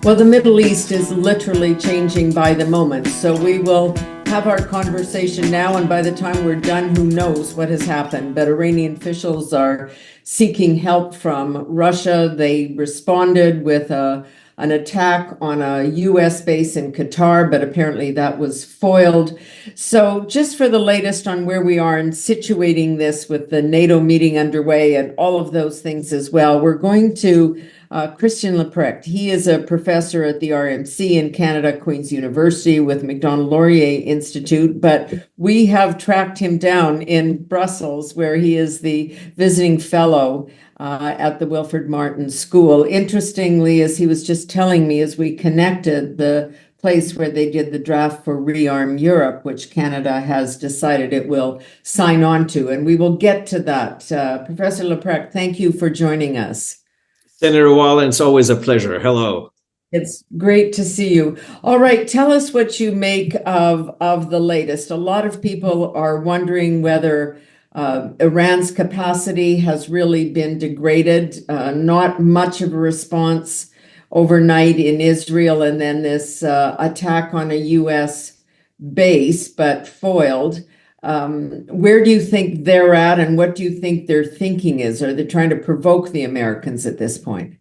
Well, the Middle East is literally changing by the moment. So we will have our conversation now, and by the time we're done, who knows what has happened. But Iranian officials are seeking help from Russia. They responded with an attack on a U.S. base in Qatar, but apparently that was foiled. So just for the latest on where we are in situating this with the NATO meeting underway and all of those things as well, we're going to Christian Leuprecht. He is a professor at the RMC in Canada, Queen's University with Macdonald-Laurier Institute, but we have tracked him down in Brussels, where he is the visiting fellow at the Wilfrid Martin School. Interestingly, as he was just telling me as we connected, the place where they did the draft for Rearm Europe, which Canada has decided it will sign on to, and we will get to that. Professor Leuprecht, thank you for joining us. Senator Wallen, it's always a pleasure. Hello. It's great to see you. All right, tell us what you make of the latest. A lot of people are wondering whether Iran's capacity has really been degraded. Not much of a response overnight in Israel, and then this attack on a U.S. base, but foiled. Where do you think they're at, and what do you think their thinking is? Are they trying to provoke the Americans at this point?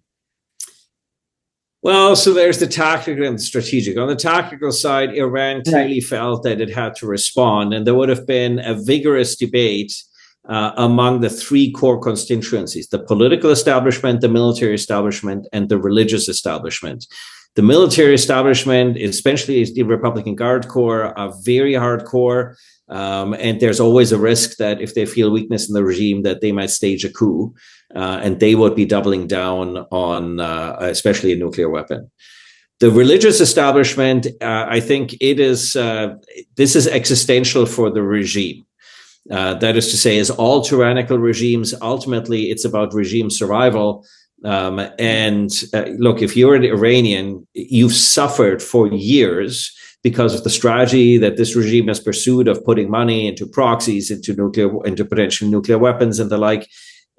Well, so there's the tactical and the strategic. On the tactical side, Iran clearly felt that it had to respond, and there would have been a vigorous debate among the three core constituencies: the political establishment, the military establishment, and the religious establishment. The military establishment, especially the Republican Guard Corps, are very hardcore. And there's always a risk that if they feel weakness in the regime, that they might stage a coup, and they would be doubling down on especially a nuclear weapon. The religious establishment, I think this is existential for the regime. That is to say, as all tyrannical regimes, ultimately, it's about regime survival. Look, if you're an Iranian, you've suffered for years because of the strategy that this regime has pursued of putting money into proxies, into potential nuclear weapons and the like.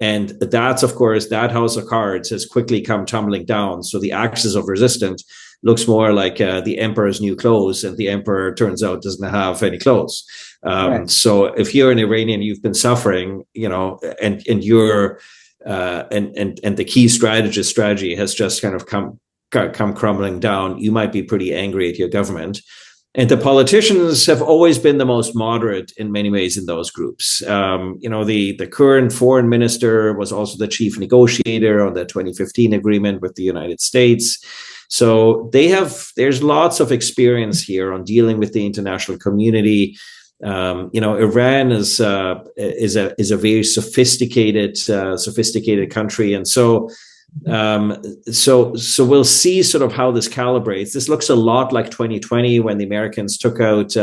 And that's, of course, that house of cards has quickly come tumbling down. So the axis of resistance looks more like the emperor's new clothes, and the emperor turns out doesn't have any clothes. Right. So if you're an Iranian, you've been suffering, and you're and the key strategy has just kind of come crumbling down, you might be pretty angry at your government. And the politicians have always been the most moderate in many ways in those groups. The current foreign minister was also the chief negotiator on the 2015 agreement with the United States. So there's lots of experience here on dealing with the international community. Iran is a very sophisticated country, and so we'll see sort of how this calibrates. This looks a lot like 2020 when the Americans took out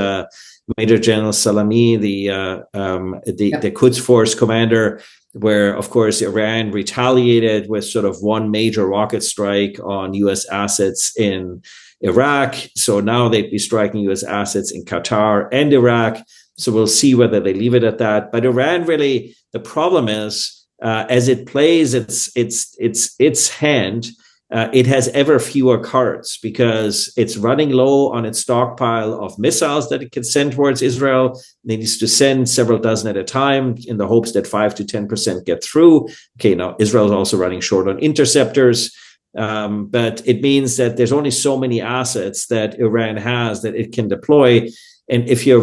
Major General Salami, the Quds Force commander, where of course Iran retaliated with sort of one major rocket strike on U.S. assets in Iraq. So now they'd be striking U.S. assets in Qatar and Iraq. So we'll see whether they leave it at that. But Iran really, the problem is, as it plays its hand, it has ever fewer cards because it's running low on its stockpile of missiles that it can send towards Israel. It needs to send several dozen at a time in the hopes that 5 to 10% get through. Okay, now Israel is also running short on interceptors. But it means that there's only so many assets that Iran has that it can deploy. And if your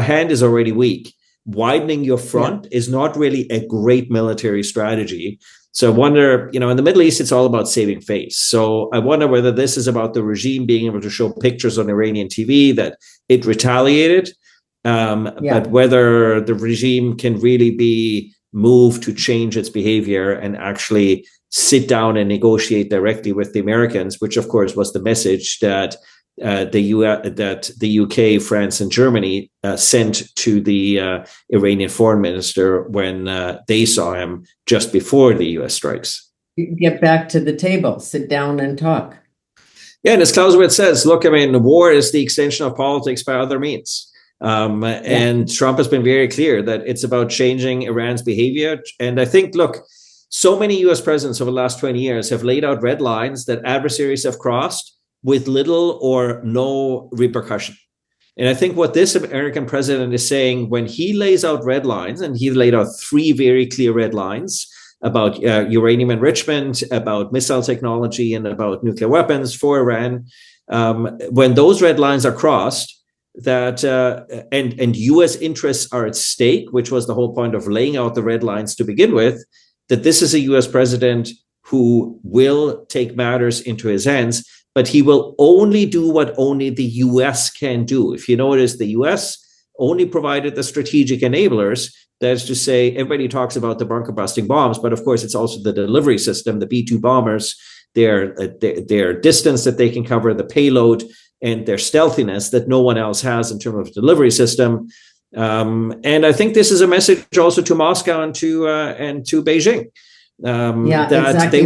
hand is already weak, widening your front is not really a great military strategy. So I wonder, in the Middle East, it's all about saving face. So I wonder whether this is about the regime being able to show pictures on Iranian TV that it retaliated, but whether the regime can really be moved to change its behavior and actually sit down and negotiate directly with the Americans, which of course was the message that the UK, France, and Germany sent to the Iranian foreign minister when they saw him just before the US strikes. Get back to the table, sit down and talk. Yeah, and as Clausewitz says, look, war is the extension of politics by other means. And Trump has been very clear that it's about changing Iran's behavior. And I think, look, so many US presidents over the last 20 years have laid out red lines that adversaries have crossed with little or no repercussion. And I think what this American president is saying when he lays out red lines, and he laid out three very clear red lines about uranium enrichment, about missile technology, and about nuclear weapons for Iran, when those red lines are crossed, that and U.S. interests are at stake, which was the whole point of laying out the red lines to begin with, that this is a U.S. president who will take matters into his hands, but he will only do what only the U.S. can do. If you notice, the U.S. only provided the strategic enablers. That is to say, everybody talks about the bunker-busting bombs, but of course, it's also the delivery system, the B-2 bombers, their distance that they can cover, the payload, and their stealthiness that no one else has in terms of delivery system. And I think this is a message also to Moscow and to Beijing. Yeah, exactly.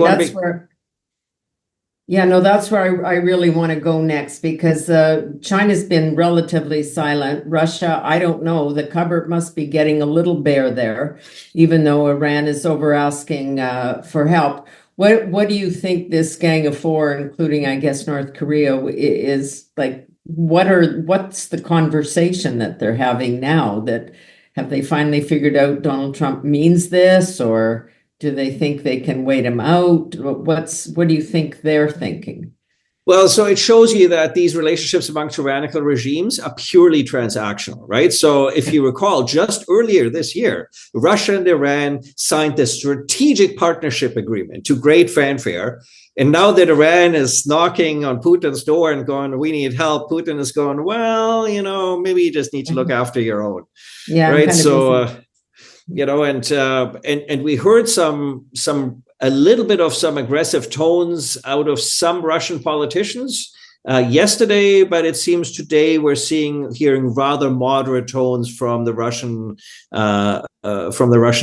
That's where I really want to go next, because China's been relatively silent. Russia, I don't know. The cupboard must be getting a little bare there, even though Iran is over asking for help. What do you think this Gang of Four, including, I guess, North Korea, is like? What's the conversation that they're having now? That have they finally figured out Donald Trump means this, or do they think they can wait him out? What do you think they're thinking? Well, so it shows you that these relationships among tyrannical regimes are purely transactional, right? So if you recall, just earlier this year, Russia and Iran signed this strategic partnership agreement to great fanfare. And now that Iran is knocking on Putin's door and going, we need help, Putin is going, well, maybe you just need to look after your own. Yeah. Right. So, and we heard a little bit of some aggressive tones out of some Russian politicians yesterday, but it seems today we're hearing rather moderate tones from the Russian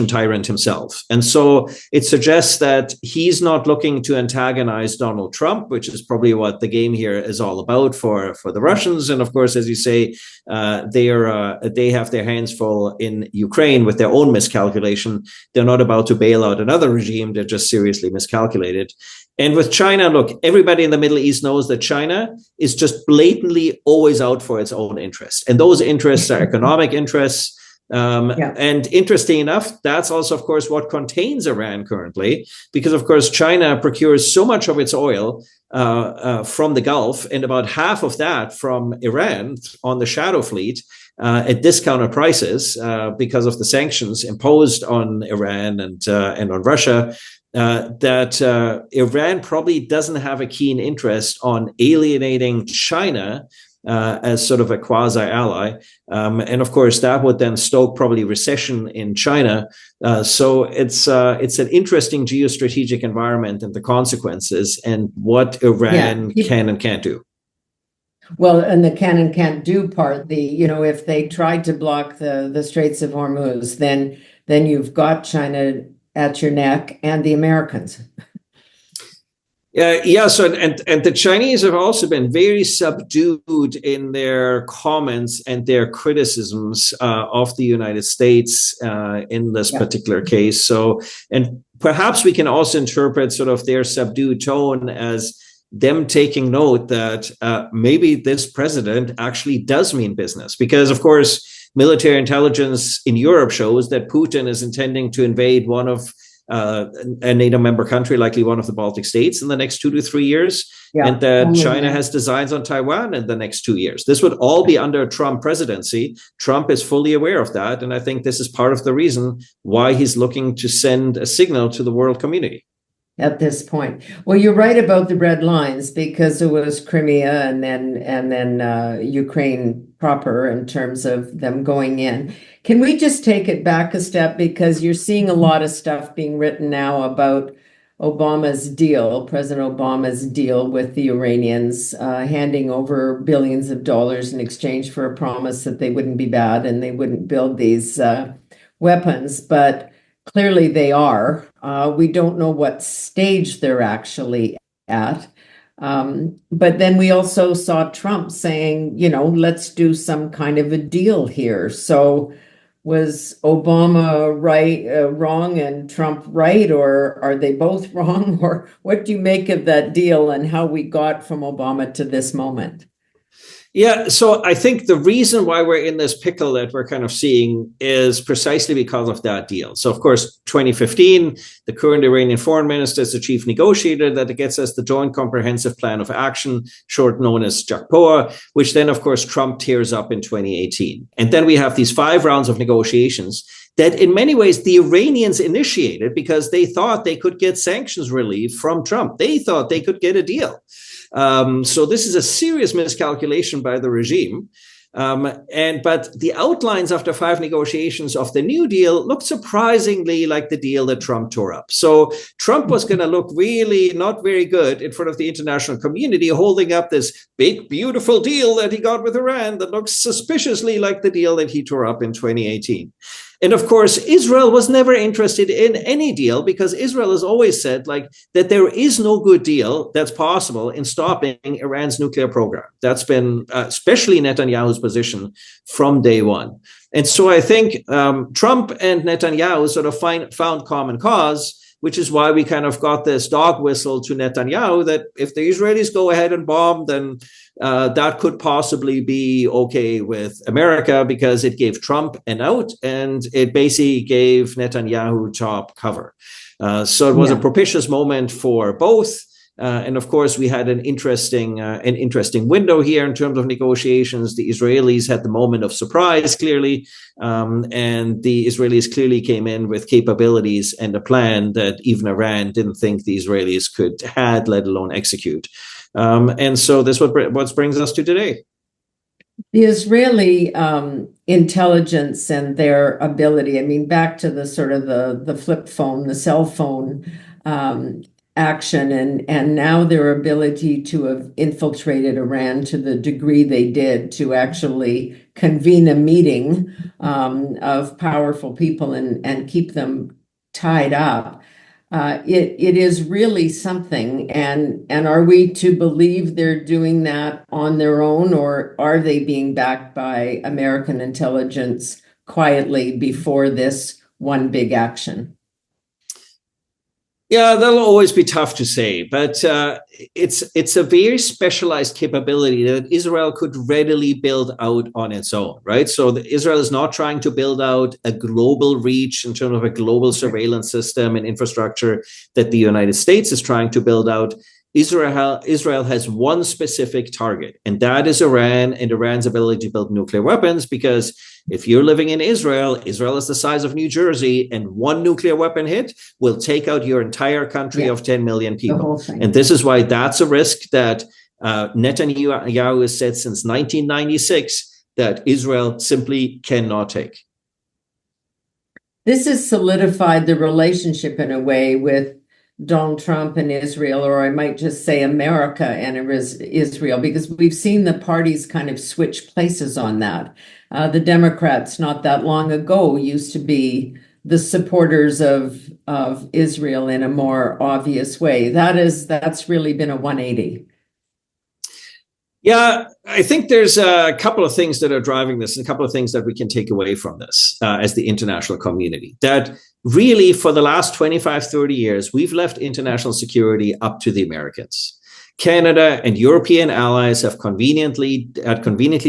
tyrant himself. And so it suggests that he's not looking to antagonize Donald Trump, which is probably what the game here is all about for the Russians. And of course, as you say, they have their hands full in Ukraine with their own miscalculation. They're not about to bail out another regime. They're just seriously miscalculated. And with China, look, everybody in the Middle East knows that China is just blatantly always out for its own interests. And those interests are economic interests. And interesting enough, that's also, of course, what contains Iran currently, because, of course, China procures so much of its oil from the Gulf, and about half of that from Iran on the shadow fleet at discounted prices because of the sanctions imposed on Iran and on Russia. That Iran probably doesn't have a keen interest on alienating China as sort of a quasi-ally. And of course, that would then stoke probably recession in China. So it's an interesting geostrategic environment and the consequences and what Iran can and can't do. Well, and the can and can't do part, if they tried to block the Straits of Hormuz, then you've got China at your neck and the Americans. So and the Chinese have also been very subdued in their comments and their criticisms of the United States in this particular case. So, and perhaps we can also interpret sort of their subdued tone as them taking note that maybe this president actually does mean business, because of course, military intelligence in Europe shows that Putin is intending to invade one of a NATO member country, likely one of the Baltic states, in the next 2 to 3 years, and that China has designs on Taiwan in the next 2 years. This would all be under a Trump presidency. Trump is fully aware of that, and I think this is part of the reason why he's looking to send a signal to the world community. At this point. Well, you're right about the red lines, because it was Crimea and then Ukraine proper in terms of them going in. Can we just take it back a step, because you're seeing a lot of stuff being written now about President Obama's deal with the Iranians, handing over billions of dollars in exchange for a promise that they wouldn't be bad and they wouldn't build these weapons, but clearly they are. We don't know what stage they're actually at. But then we also saw Trump saying, let's do some kind of a deal here. So was Obama wrong and Trump right, or are they both wrong? Or what do you make of that deal and how we got from Obama to this moment? Yeah, so I think the reason why we're in this pickle that we're kind of seeing is precisely because of that deal. So, of course, 2015, the current Iranian foreign minister is the chief negotiator that gets us the Joint Comprehensive Plan of Action, short known as JCPOA, which then, of course, Trump tears up in 2018. And then we have these 5 rounds of negotiations that in many ways the Iranians initiated because they thought they could get sanctions relief from Trump. They thought they could get a deal. So this is a serious miscalculation by the regime. But the outlines after 5 negotiations of the New Deal looked surprisingly like the deal that Trump tore up. So Trump was going to look really not very good in front of the international community, holding up this big, beautiful deal that he got with Iran that looks suspiciously like the deal that he tore up in 2018. And of course, Israel was never interested in any deal because Israel has always said that there is no good deal that's possible in stopping Iran's nuclear program. That's been especially Netanyahu's position from day one. And so I think Trump and Netanyahu sort of found common cause, which is why we kind of got this dog whistle to Netanyahu that if the Israelis go ahead and bomb, then that could possibly be okay with America because it gave Trump an out and it basically gave Netanyahu top cover. So it was a propitious moment for both. And of course, we had an interesting window here in terms of negotiations. The Israelis had the moment of surprise, clearly, and the Israelis clearly came in with capabilities and a plan that even Iran didn't think the Israelis could had, let alone execute. And so this is what brings us to today. The Israeli intelligence and their ability, I mean, back to the sort of the flip phone, the cell phone action, and now their ability to have infiltrated Iran to the degree they did to actually convene a meeting of powerful people and keep them tied up. It is really something. And are we to believe they're doing that on their own, or are they being backed by American intelligence quietly before this one big action? Yeah, that'll always be tough to say, but it's a very specialized capability that Israel could readily build out on its own, right? So Israel is not trying to build out a global reach in terms of a global surveillance system and infrastructure that the United States is trying to build out. Israel has one specific target, and that is Iran and Iran's ability to build nuclear weapons. Because if you're living in Israel, Israel is the size of New Jersey, and one nuclear weapon hit will take out your entire country of 10 million people. And this is why that's a risk that Netanyahu has said since 1996 that Israel simply cannot take. This has solidified the relationship in a way with Donald Trump and Israel, or I might just say America and Israel, because we've seen the parties kind of switch places on that. The Democrats not that long ago used to be the supporters of Israel in a more obvious way. That's really been a 180. Yeah, I think there's a couple of things that are driving this and a couple of things that we can take away from this as the international community. That really, for the last 25, 30 years, we've left international security up to the Americans. Canada and European allies have conveniently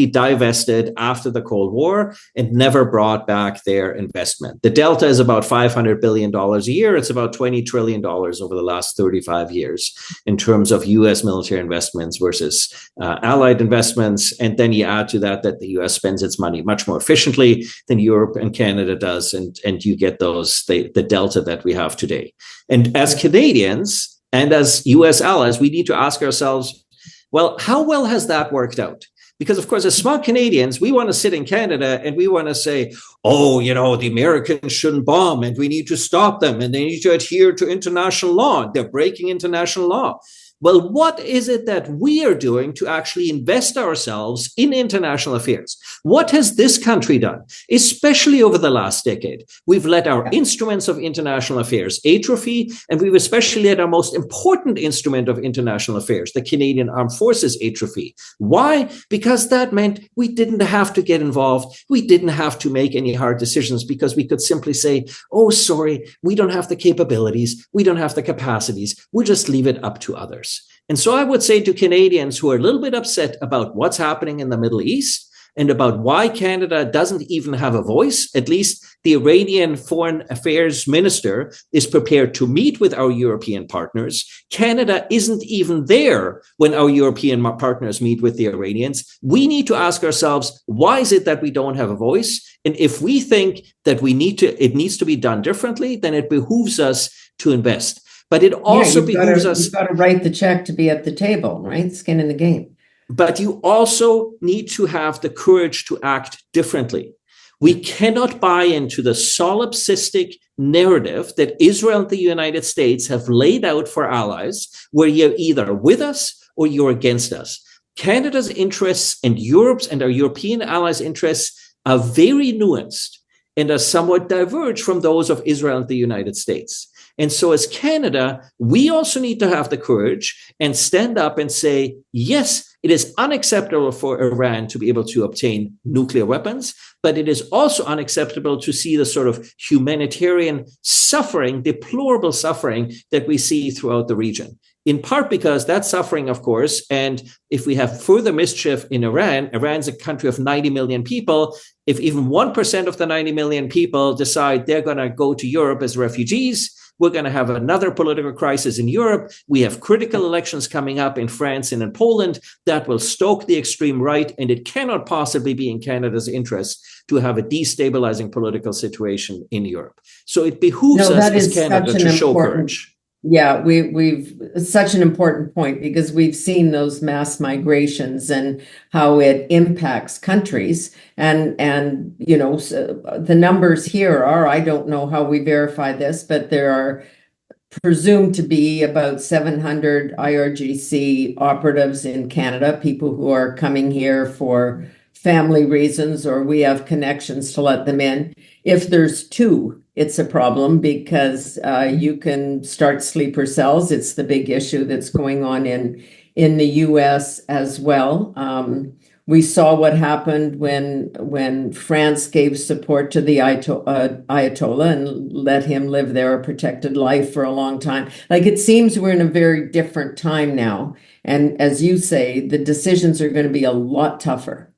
divested after the Cold War and never brought back their investment. The delta is about $500 billion a year. It's about $20 trillion over the last 35 years in terms of U.S. military investments versus allied investments. And then you add to that the U.S. spends its money much more efficiently than Europe and Canada does. And you get the delta that we have today. And as Canadians, and as U.S. allies, we need to ask ourselves, well, how well has that worked out? Because, of course, as smart Canadians, we want to sit in Canada and we want to say, oh, the Americans shouldn't bomb and we need to stop them and they need to adhere to international law. They're breaking international law. Well, what is it that we are doing to actually invest ourselves in international affairs? What has this country done, especially over the last decade? We've let our instruments of international affairs atrophy, and we've especially let our most important instrument of international affairs, the Canadian Armed Forces, atrophy. Why? Because that meant we didn't have to get involved. We didn't have to make any hard decisions because we could simply say, oh, sorry, we don't have the capabilities. We don't have the capacities. We'll just leave it up to others. And so I would say to Canadians who are a little bit upset about what's happening in the Middle East and about why Canada doesn't even have a voice, at least the Iranian foreign affairs minister is prepared to meet with our European partners. Canada isn't even there when our European partners meet with the Iranians. We need to ask ourselves, why is it that we don't have a voice? And if we think that it needs to be done differently, then it behooves us to invest. But it also behooves us. You've got to write the check to be at the table, right? Skin in the game. But you also need to have the courage to act differently. We cannot buy into the solipsistic narrative that Israel and the United States have laid out for allies, where you're either with us or you're against us. Canada's interests and Europe's and our European allies' interests are very nuanced and are somewhat diverged from those of Israel and the United States. And so as Canada, we also need to have the courage and stand up and say, yes, it is unacceptable for Iran to be able to obtain nuclear weapons, but it is also unacceptable to see the sort of humanitarian suffering, deplorable suffering that we see throughout the region. In part because that suffering, of course, and if we have further mischief in Iran, Iran's a country of 90 million people. If even 1% of the 90 million people decide they're going to go to Europe as refugees, we're going to have another political crisis in Europe. We have critical elections coming up in France and in Poland that will stoke the extreme right, and it cannot possibly be in Canada's interest to have a destabilizing political situation in Europe. So it behooves us as Canada to show courage. Yeah, we've such an important point because we've seen those mass migrations and how it impacts countries. And you know, so the numbers here are, I don't know how we verify this, but there are presumed to be about 700 IRGC operatives in Canada, people who are coming here for family reasons, or we have connections to let them in. If there's two, it's a problem because you can start sleeper cells. It's the big issue that's going on in the US as well. We saw what happened when France gave support to the Ayatollah and let him live there a protected life for a long time. Like, it seems we're in a very different time now. And as you say, the decisions are going to be a lot tougher.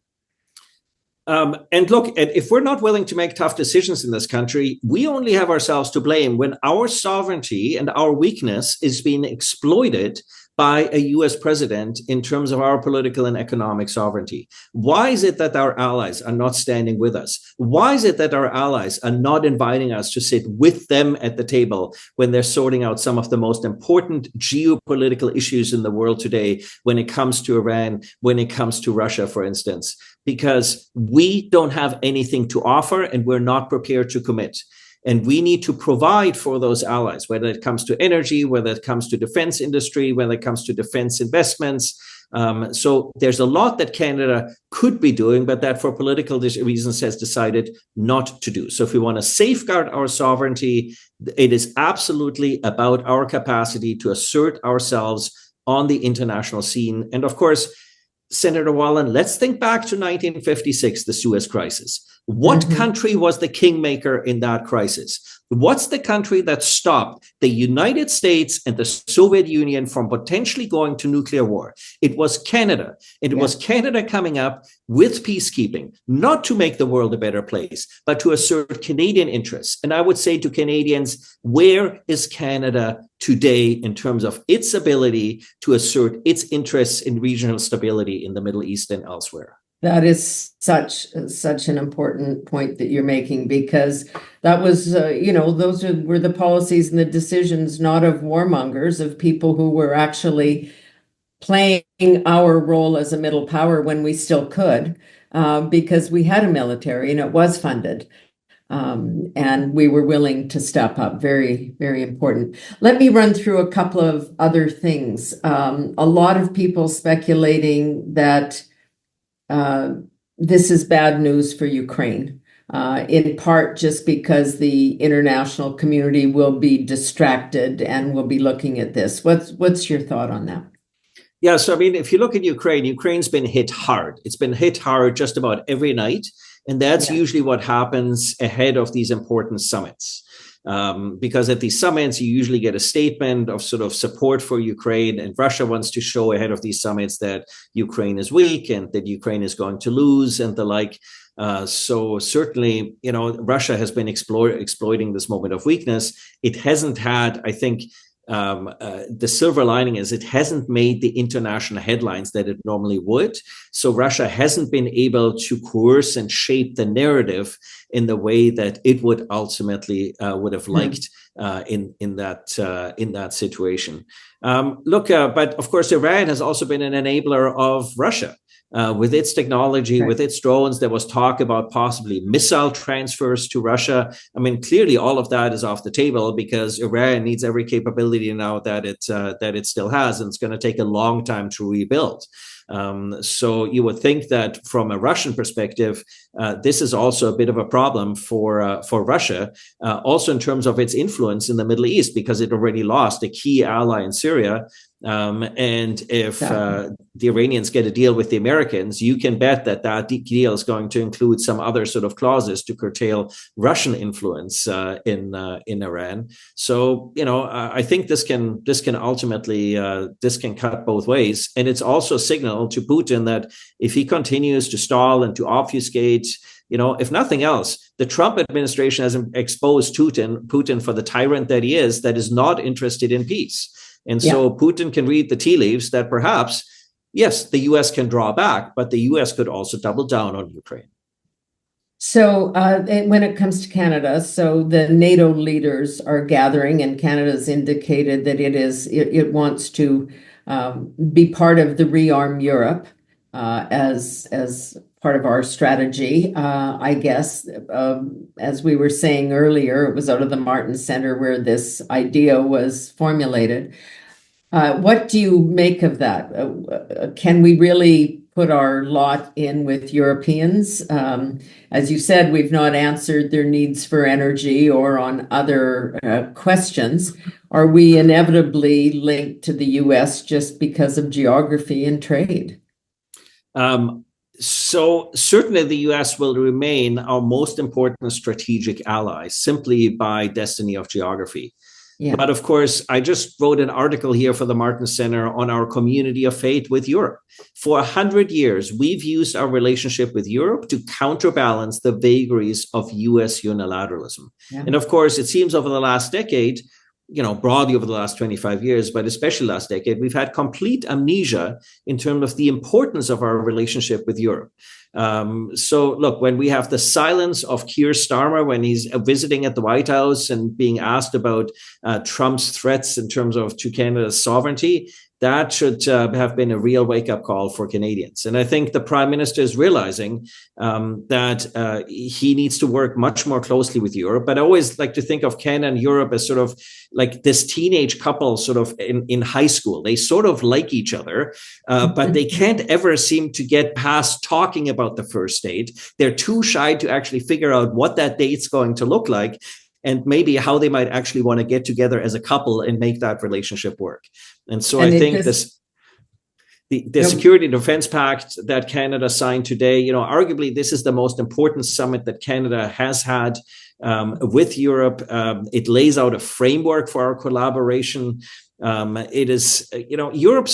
And look, if we're not willing to make tough decisions in this country, we only have ourselves to blame when our sovereignty and our weakness is being exploited by a US president in terms of our political and economic sovereignty. Why is it that our allies are not standing with us? Why is it that our allies are not inviting us to sit with them at the table when they're sorting out some of the most important geopolitical issues in the world today, when it comes to Iran, when it comes to Russia, for instance? Because we don't have anything to offer and we're not prepared to commit. And we need to provide for those allies, whether it comes to energy, whether it comes to defense industry, whether it comes to defense investments. So there's a lot that Canada could be doing, but that for political reasons has decided not to do. So if we want to safeguard our sovereignty, it is absolutely about our capacity to assert ourselves on the international scene. And of course, Senator Wallen, let's think back to 1956, the Suez Crisis. What country was the kingmaker in that crisis? What's the country that stopped the United States and the Soviet Union from potentially going to nuclear war? It was Canada. And it was Canada coming up with peacekeeping, not to make the world a better place, but to assert Canadian interests. And I would say to Canadians, where is Canada today in terms of its ability to assert its interests in regional stability in the Middle East and elsewhere? That is such an important point that you're making, because that was, those were the policies and the decisions, not of warmongers, of people who were actually playing our role as a middle power when we still could, because we had a military and it was funded. And we were willing to step up. Very, very important. Let me run through a couple of other things. A lot of people speculating that this is bad news for Ukraine, in part just because the international community will be distracted and will be looking at this. What's your thought on that? Yeah, so I mean, if you look at Ukraine, Ukraine's been hit hard. It's been hit hard just about every night. And that's usually what happens ahead of these important summits. Because at these summits, you usually get a statement of sort of support for Ukraine, and Russia wants to show ahead of these summits that Ukraine is weak and that Ukraine is going to lose and the like. So certainly, Russia has been exploiting this moment of weakness. It hasn't had, I think, the silver lining is it hasn't made the international headlines that it normally would. So Russia hasn't been able to coerce and shape the narrative in the way that it would ultimately would have liked in that situation. But of course, Iran has also been an enabler of Russia. With its technology, with its drones, there was talk about possibly missile transfers to Russia. I mean, clearly all of that is off the table because Iran needs every capability now that it still has, and it's going to take a long time to rebuild. So you would think that from a Russian perspective, this is also a bit of a problem for Russia, also in terms of its influence in the Middle East, because it already lost a key ally in Syria. And if the Iranians get a deal with the Americans, you can bet that deal is going to include some other sort of clauses to curtail Russian influence in Iran. So I think this can ultimately this can cut both ways, and it's also a signal to Putin that if he continues to stall and to obfuscate, if nothing else, the Trump administration has exposed Putin for the tyrant that he is, that is not interested in peace. And so Putin can read the tea leaves that perhaps, yes, the U.S. can draw back, but the U.S. could also double down on Ukraine. So when it comes to Canada, so the NATO leaders are gathering, and Canada's indicated that it wants to be part of the Rearm Europe as part of our strategy. I guess, as we were saying earlier, it was out of the Martin Center where this idea was formulated. What do you make of that? Can we really put our lot in with Europeans? As you said, we've not answered their needs for energy or on other questions. Are we inevitably linked to the U.S. just because of geography and trade? So certainly the U.S. will remain our most important strategic ally simply by destiny of geography. Yeah. But of course, I just wrote an article here for the Martin Center on our community of faith with Europe. For 100 years, we've used our relationship with Europe to counterbalance the vagaries of U.S. unilateralism. Yeah. And of course, it seems over the last decade, broadly over the last 25 years, but especially last decade, we've had complete amnesia in terms of the importance of our relationship with Europe. So look, when we have the silence of Keir Starmer when he's visiting at the White House and being asked about Trump's threats in terms of to Canada's sovereignty, that should have been a real wake-up call for Canadians. And I think the Prime Minister is realizing that he needs to work much more closely with Europe. But I always like to think of Canada and Europe as sort of like this teenage couple sort of in high school. They sort of like each other, but they can't ever seem to get past talking about the first date. They're too shy to actually figure out what that date's going to look like, and maybe how they might actually want to get together as a couple and make that relationship work. And so I think the Security and Defense Pact that Canada signed today, arguably this is the most important summit that Canada has had with Europe. It lays out a framework for our collaboration. It is, Europe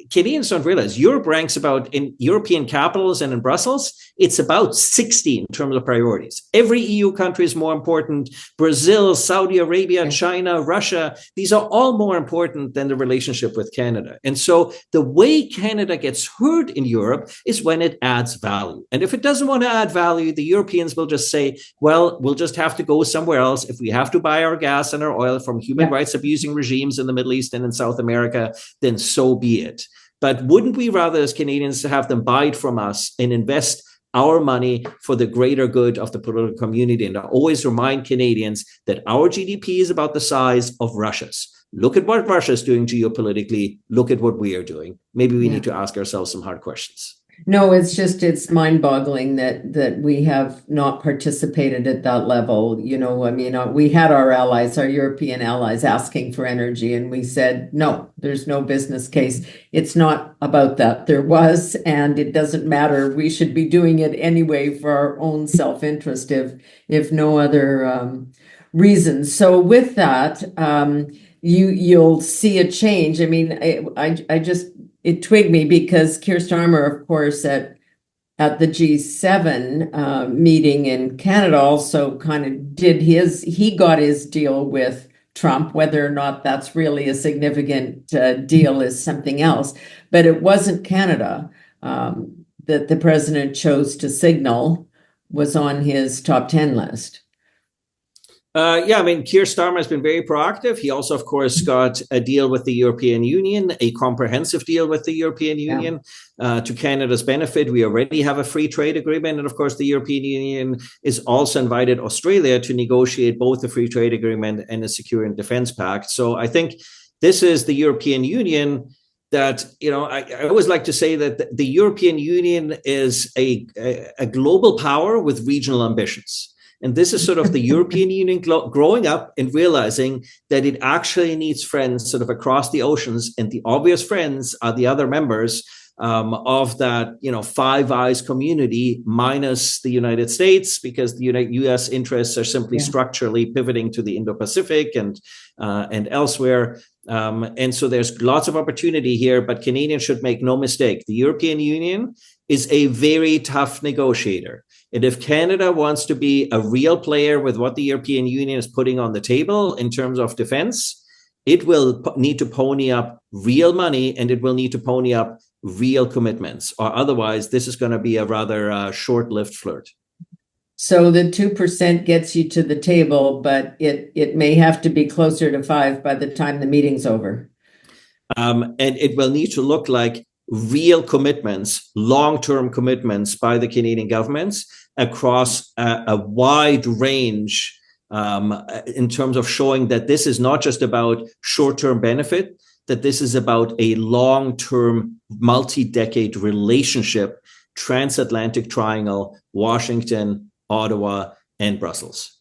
Canadians don't realize Europe ranks about in European capitals and in Brussels, it's about 60 in terms of priorities. Every EU country is more important. Brazil, Saudi Arabia, China, Russia, these are all more important than the relationship with Canada. And so the way Canada gets heard in Europe is when it adds value. And if it doesn't want to add value, the Europeans will just say, well, we'll just have to go somewhere else. If we have to buy our gas and our oil from human rights abusing regimes in the Middle East and in South America, then so be it. But wouldn't we rather as Canadians have them buy it from us and invest our money for the greater good of the political community. And I always remind Canadians that our GDP is about the size of Russia's. Look at what Russia is doing geopolitically. Look at what we are doing. Maybe we need to ask ourselves some hard questions. No, it's mind-boggling that we have not participated at that level. I mean, we had our allies, our European allies, asking for energy, and we said, no, there's no business case. It's not about that. There was, and it doesn't matter. We should be doing it anyway for our own self-interest, if no other reasons. So with that, you'll see a change. I mean, it twigged me because Keir Starmer, of course, at the G7 meeting in Canada also kind of he got his deal with Trump. Whether or not that's really a significant deal is something else. But it wasn't Canada that the president chose to signal was on his top 10 list. I mean, Keir Starmer has been very proactive. He also, of course, got a deal with the European Union, a comprehensive deal with the European Union to Canada's benefit. We already have a free trade agreement. And of course, the European Union is also invited Australia to negotiate both a free trade agreement and a secure and defense pact. So I think this is the European Union that, I always like to say that the European Union is a global power with regional ambitions. And this is sort of the European Union growing up and realizing that it actually needs friends sort of across the oceans. And the obvious friends are the other members of that, Five Eyes community minus the United States, because the U.S. interests are simply structurally pivoting to the Indo-Pacific and elsewhere. And so there's lots of opportunity here, but Canadians should make no mistake. The European Union is a very tough negotiator. And if Canada wants to be a real player with what the European Union is putting on the table in terms of defense, it will need to pony up real money, and it will need to pony up real commitments, or otherwise this is going to be a rather short-lived flirt. So the 2% gets you to the table, but it may have to be closer to 5 by the time the meeting's over. And it will need to look like real commitments, long-term commitments by the Canadian governments across a wide range in terms of showing that this is not just about short-term benefit, that this is about a long-term, multi-decade relationship, transatlantic triangle, Washington, Ottawa, and Brussels.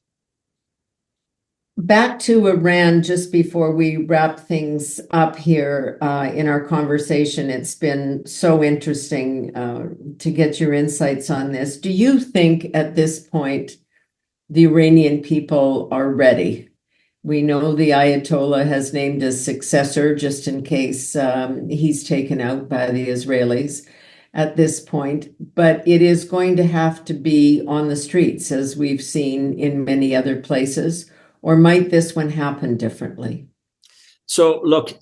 Back to Iran, just before we wrap things up here in our conversation. It's been so interesting to get your insights on this. Do you think at this point the Iranian people are ready? We know the Ayatollah has named a successor just in case he's taken out by the Israelis at this point, but it is going to have to be on the streets, as we've seen in many other places. Or might this one happen differently? So look,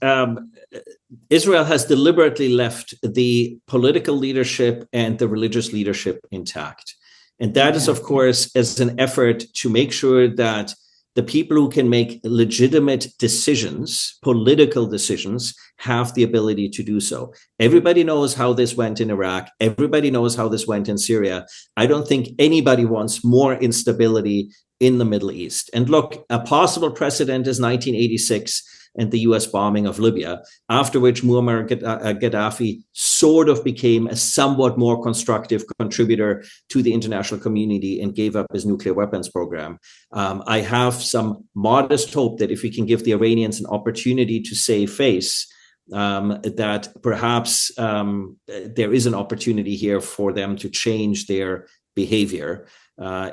Israel has deliberately left the political leadership and the religious leadership intact. And that is, of course, as an effort to make sure that the people who can make legitimate decisions, political decisions, have the ability to do so. Everybody knows how this went in Iraq. Everybody knows how this went in Syria. I don't think anybody wants more instability in the Middle East. And look, a possible precedent is 1986 and the US bombing of Libya, after which Muammar Gaddafi sort of became a somewhat more constructive contributor to the international community and gave up his nuclear weapons program. I have some modest hope that if we can give the Iranians an opportunity to save face, that perhaps there is an opportunity here for them to change their behavior.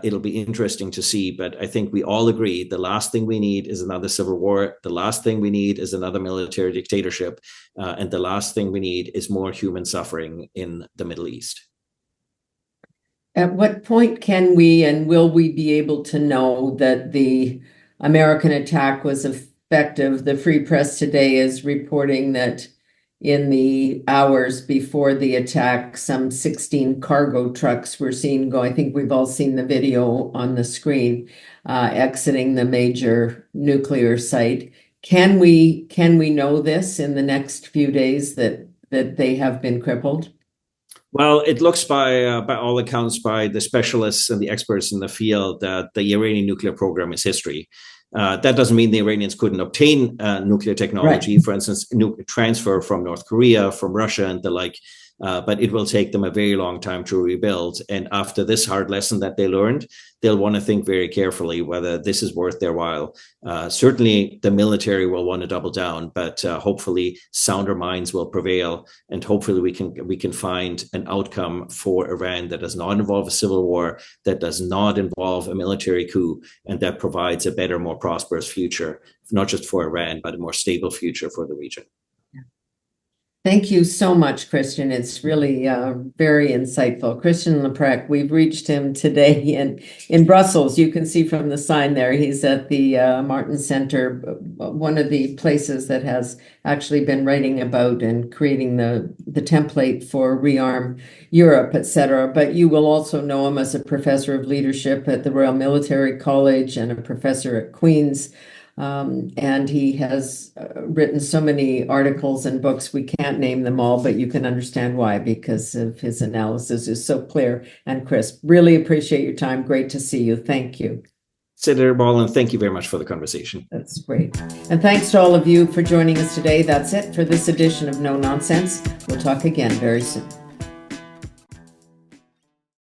It'll be interesting to see, but I think we all agree the last thing we need is another civil war. The last thing we need is another military dictatorship. And the last thing we need is more human suffering in the Middle East. At what point can we and will we be able to know that the American attack was effective? The Free Press today is reporting that in the hours before the attack, some 16 cargo trucks were seen go. I think we've all seen the video on the screen, exiting the major nuclear site. Can we know this in the next few days that they have been crippled? Well, it looks by all accounts, by the specialists and the experts in the field, that the Iranian nuclear program is history. That doesn't mean the Iranians couldn't obtain nuclear technology, for instance, transfer from North Korea, from Russia, and the like. But it will take them a very long time to rebuild. And after this hard lesson that they learned, they'll want to think very carefully whether this is worth their while. Certainly, the military will want to double down, but hopefully, sounder minds will prevail, and hopefully, we can find an outcome for Iran that does not involve a civil war, that does not involve a military coup, and that provides a better, more prosperous future, not just for Iran, but a more stable future for the region. Thank you so much, Christian. It's really very insightful. Christian Leuprecht, we've reached him today in Brussels. You can see from the sign there, he's at the Martin Center, one of the places that has actually been writing about and creating the template for Rearm Europe, etc. But you will also know him as a professor of leadership at the Royal Military College and a professor at Queen's. And he has written so many articles and books, we can't name them all, but you can understand why, because of his analysis is so clear and crisp. Really appreciate your time. Great to see you. Thank you. Senator Ball, thank you very much for the conversation. That's great. And thanks to all of you for joining us today. That's it for this edition of No Nonsense. We'll talk again very soon.